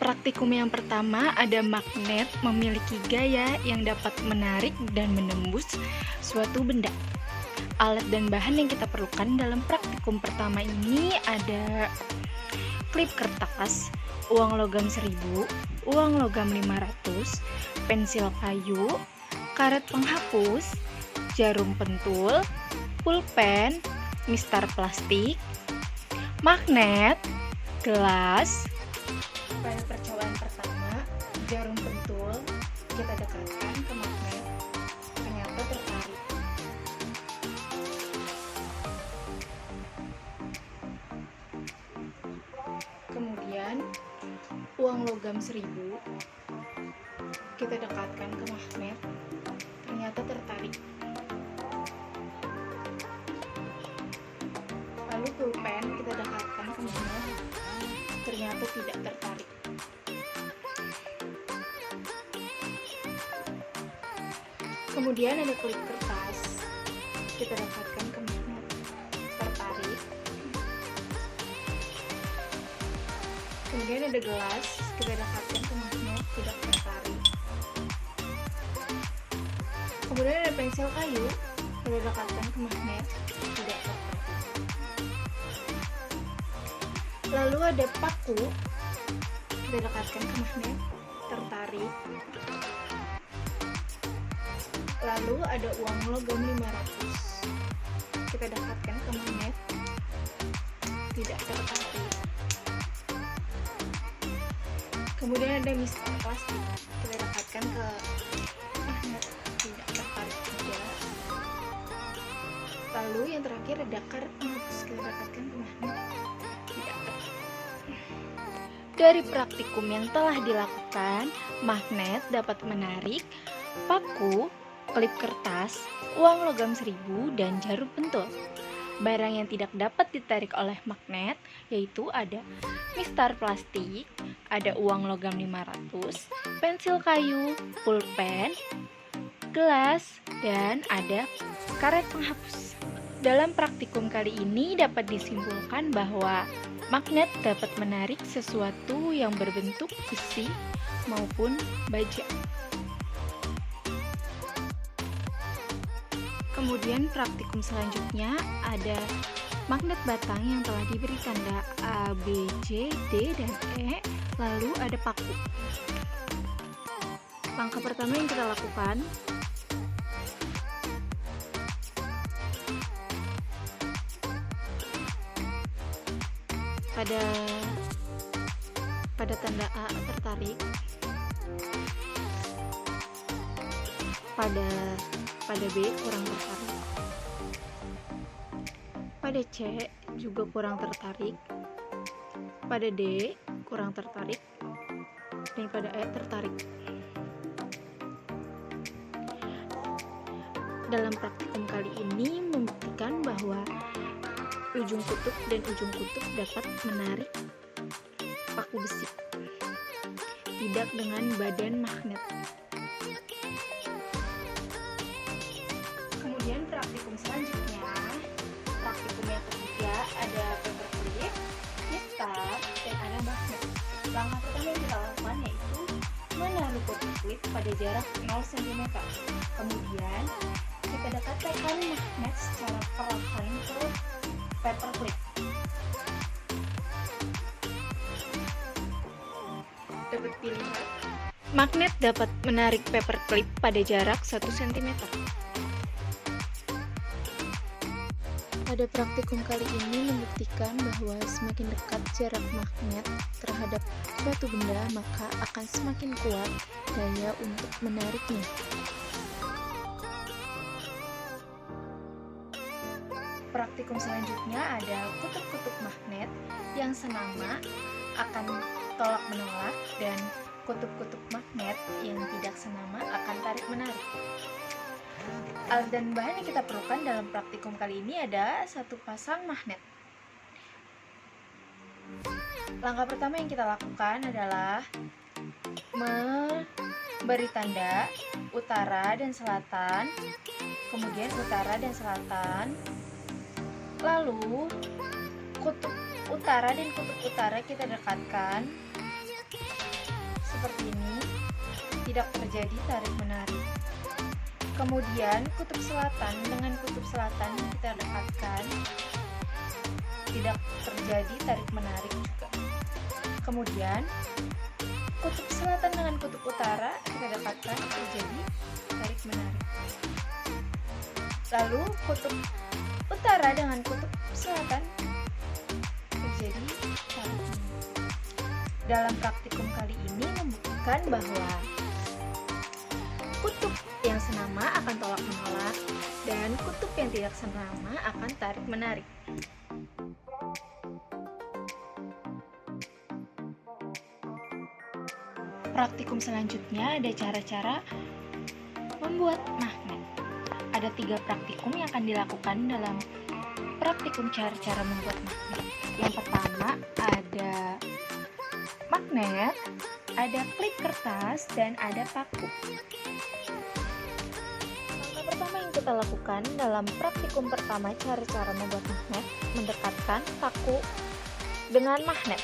Praktikum yang pertama ada magnet memiliki gaya yang dapat menarik dan menembus suatu benda. Alat dan bahan yang kita perlukan dalam praktikum pertama ini ada klip kertas, uang logam 1000, uang logam 500, pensil kayu, karet penghapus, jarum pentul, pulpen, mistar plastik, magnet, gelas. Pada percobaan pertama, jarum pentul kita dekatkan ke magnet, ternyata tertarik. Kemudian, uang logam 1000 kita dekatkan ke magnet, ternyata tertarik. Lalu pulpen kita dekatkan ke magnet, ternyata tidak tertarik. Kemudian ada klip kertas, kita dekatkan ke magnet, tertarik. Kemudian ada gelas, kita dekatkan ke magnet, tidak tertarik. Kemudian ada pensil kayu, kita dekatkan ke magnet, tidak tertarik. Lalu ada paku, kita dekatkan ke magnet, tertarik. Lalu ada uang logam 500, kita dekatkan ke magnet, tidak tertarik. Kemudian ada mistar plastik, kita dekatkan ke magnet, tidak tertarik juga. Lalu yang terakhir ada karet penghapus, kita dekatkan ke magnet, tidak tertarik. Dari praktikum yang telah dilakukan, magnet dapat menarik paku, klip kertas, uang logam 1000, dan jarum pentul. Barang yang tidak dapat ditarik oleh magnet yaitu ada mistar plastik, ada uang logam 500, pensil kayu, pulpen, gelas, dan ada karet penghapus. Dalam praktikum kali ini dapat disimpulkan bahwa magnet dapat menarik sesuatu yang berbentuk besi maupun baja. Kemudian praktikum selanjutnya ada magnet batang yang telah diberi tanda A, B, C, D, dan E, lalu ada paku. Langkah pertama yang kita lakukan, pada tanda A tertarik, pada B kurang tertarik, pada C juga kurang tertarik, pada D kurang tertarik, dan pada E tertarik. Dalam praktikum kali ini membuktikan bahwa ujung kutub dan ujung kutub dapat menarik paku besi, tidak dengan badan magnet. Kemudian praktikum selanjutnya, praktikum yang ketiga ada paperclip, mistar, dan ada magnet. Langkah pertama yang kita lakukan yaitu menaruh paperclip pada jarak 0 cm. Kemudian kita dekatkan magnet secara perlahan ke paperclip. Dapat dilihat, magnet dapat menarik paperclip pada jarak 1 cm. Pada praktikum kali ini membuktikan bahwa semakin dekat jarak magnet terhadap suatu benda, maka akan semakin kuat daya untuk menariknya. Praktikum selanjutnya ada kutub-kutub magnet yang senama akan tolak menolak, dan kutub-kutub magnet yang tidak senama akan tarik menarik. Alat dan bahan yang kita perlukan dalam praktikum kali ini ada satu pasang magnet. Langkah pertama yang kita lakukan adalah memberi tanda utara dan selatan, kemudian utara dan selatan, lalu kutub utara dan kutub utara kita dekatkan seperti ini, tidak terjadi tarik-menarik. Kemudian kutub selatan dengan kutub selatan kita dekatkan, tidak terjadi tarik-menarik juga. Kemudian kutub selatan dengan kutub utara kita dekatkan, terjadi tarik-menarik. Lalu kutub utara dengan kutub selatan terjadi tarik-menarik. Dalam praktikum kali ini membuktikan bahwa kutub yang senama akan tolak-menolak dan kutub yang tidak senama akan tarik-menarik. Praktikum selanjutnya ada cara-cara membuat magnet. Ada 3 praktikum yang akan dilakukan dalam praktikum cara-cara membuat magnet. Yang pertama ada magnet, ada klip kertas, dan ada paku. Langkah pertama yang kita lakukan dalam praktikum pertama cara-cara membuat magnet, mendekatkan paku dengan magnet.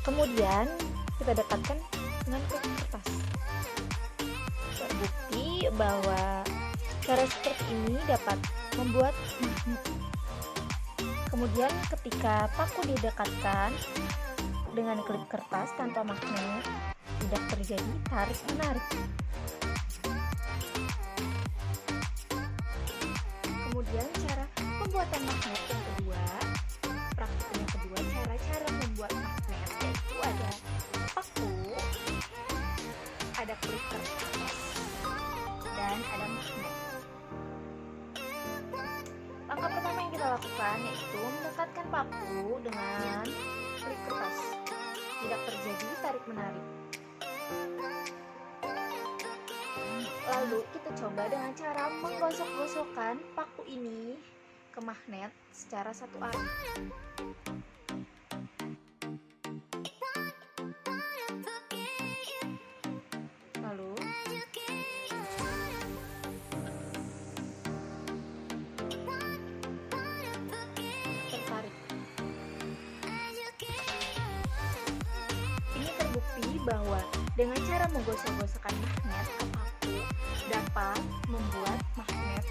Kemudian kita dekatkan dengan klip kertas. Terbukti bahwa cara seperti ini dapat membuat magnet. Kemudian ketika paku didekatkan dengan klip kertas tanpa magnet, tidak terjadi tarik-menarik. Kemudian cara pembuatan magnet yang kedua, praktikum yang kedua, cara-cara membuat magnet, yaitu ada paku, ada klip kertas, dan ada magnet. Langkah pertama yang kita lakukan yaitu mendekatkan paku dengan klip kertas, tidak terjadi tarik-menarik. Lalu kita coba dengan cara menggosok-gosokkan paku ini ke magnet secara satu arah. Lalu tertarik. Ini terbukti bahwa dengan cara menggosok-gosokkan magnet ke paku dapat membuat magnet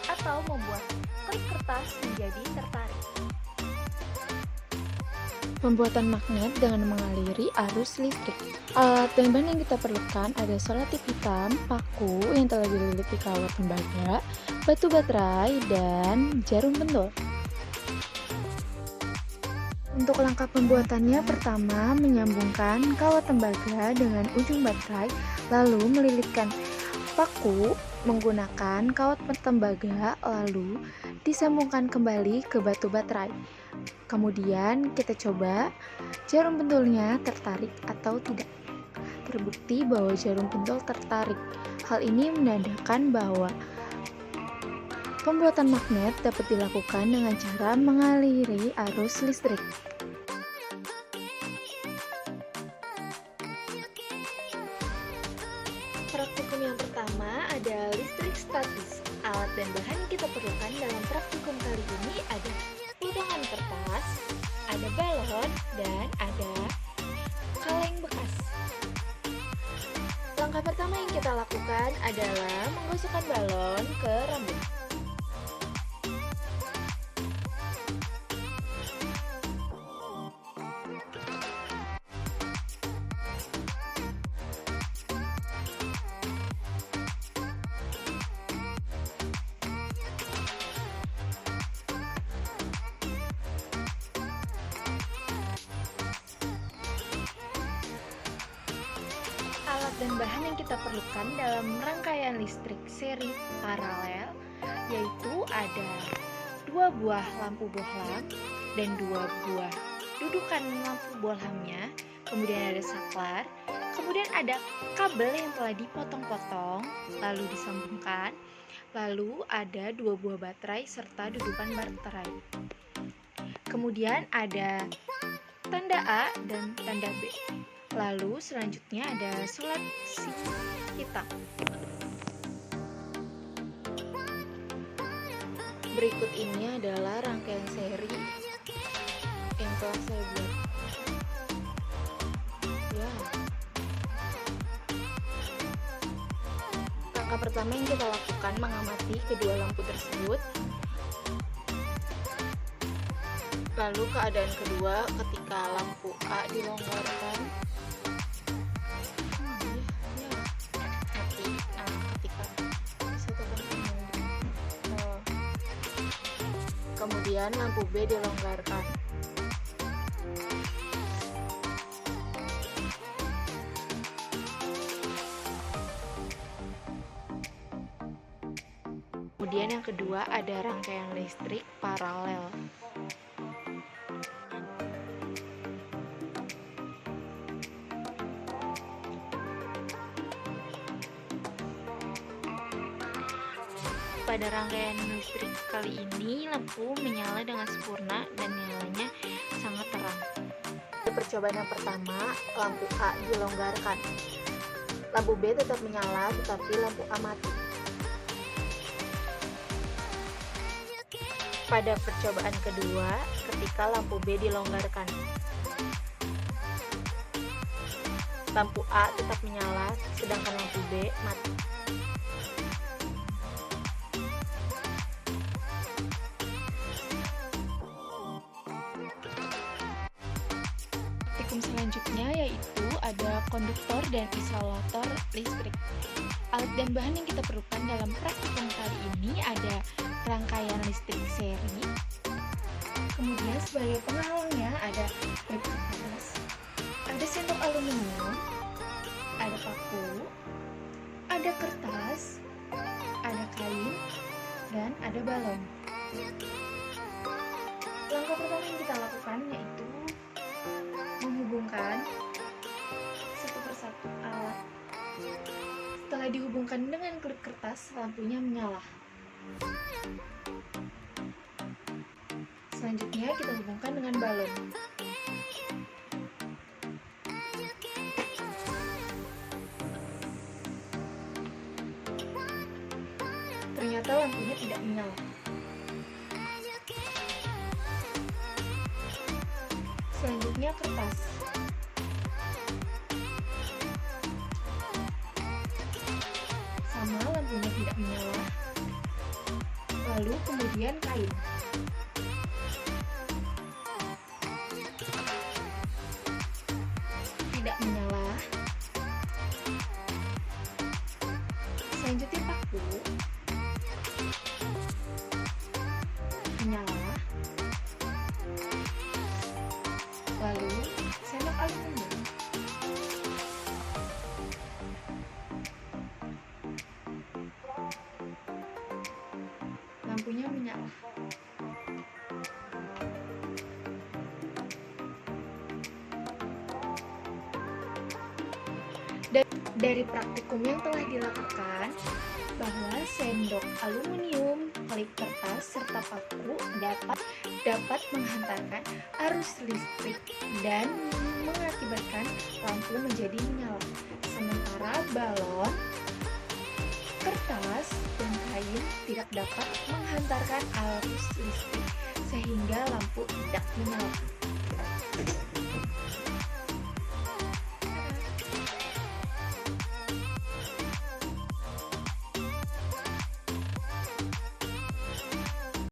atau membuat klip kertas menjadi tertarik. Pembuatan magnet dengan mengaliri arus listrik. Alat dan bahan yang kita perlukan ada selotip hitam, paku yang telah dililiti kawat tembaga, batu baterai, dan jarum pentul. Untuk langkah pembuatannya, pertama menyambungkan kawat tembaga dengan ujung baterai, lalu melilitkan paku menggunakan kawat tembaga, lalu disambungkan kembali ke batu baterai. Kemudian kita coba jarum pentulnya tertarik atau tidak. Terbukti bahwa jarum pentul tertarik. Hal ini menandakan bahwa pembuatan magnet dapat dilakukan dengan cara mengaliri arus listrik. Praktikum yang pertama ada listrik statis. Alat dan bahan yang kita perlukan dalam praktikum kali ini ada potongan kertas, ada balon, dan ada kaleng bekas. Langkah pertama yang kita lakukan adalah menggosokkan balon ke rambut. Alat dan bahan yang kita perlukan dalam rangkaian listrik seri paralel yaitu ada 2 buah lampu bohlam dan 2 buah dudukan lampu bohlamnya, kemudian ada saklar, kemudian ada kabel yang telah dipotong-potong lalu disambungkan, lalu ada 2 buah baterai serta dudukan baterai. Kemudian ada tanda A dan tanda B. Lalu selanjutnya ada seleksi hitam. Berikut ini adalah rangkaian seri yang telah saya buat. Ya. Langkah pertama yang kita lakukan mengamati kedua lampu tersebut. Lalu keadaan kedua ketika lampu A dilonggarkan. Mati. Nah, ketika kemudian lampu B dilonggarkan. Kemudian yang kedua ada rangkaian listrik paralel. Pada rangkaian listrik kali ini, lampu menyala dengan sempurna dan nyalanya sangat terang. Pada percobaan yang pertama, lampu A dilonggarkan. Lampu B tetap menyala, tetapi lampu A mati. Pada percobaan kedua, ketika lampu B dilonggarkan, lampu A tetap menyala, sedangkan lampu B mati. Selanjutnya yaitu ada konduktor dan isolator listrik. Alat dan bahan yang kita perlukan dalam praktikum kali ini ada rangkaian listrik seri, kemudian sebagai penghalangnya ada klip kertas, ada sendok aluminium, ada paku, ada kertas, ada kain, dan ada balon. Langkah pertama yang kita lakukan yaitu menghubungkan satu persatu alat. Setelah dihubungkan dengan klip kertas, lampunya menyala. Selanjutnya kita hubungkan dengan balon. Ternyata lampunya tidak menyala. Selanjutnya kertas. Sama, lampunya tidak menyala. Lalu kemudian kain. Tidak menyala. Selanjutnya paku. Menyala. Lalu sendok aluminium. Lampunya menyala. Dari praktikum yang telah dilakukan, bahwa sendok aluminium, klip kertas, serta paku dapat menghantarkan arus listrik dan mengakibatkan lampu menjadi menyala. Sementara balon, kertas, dan kain tidak dapat menghantarkan arus listrik sehingga lampu tidak menyala.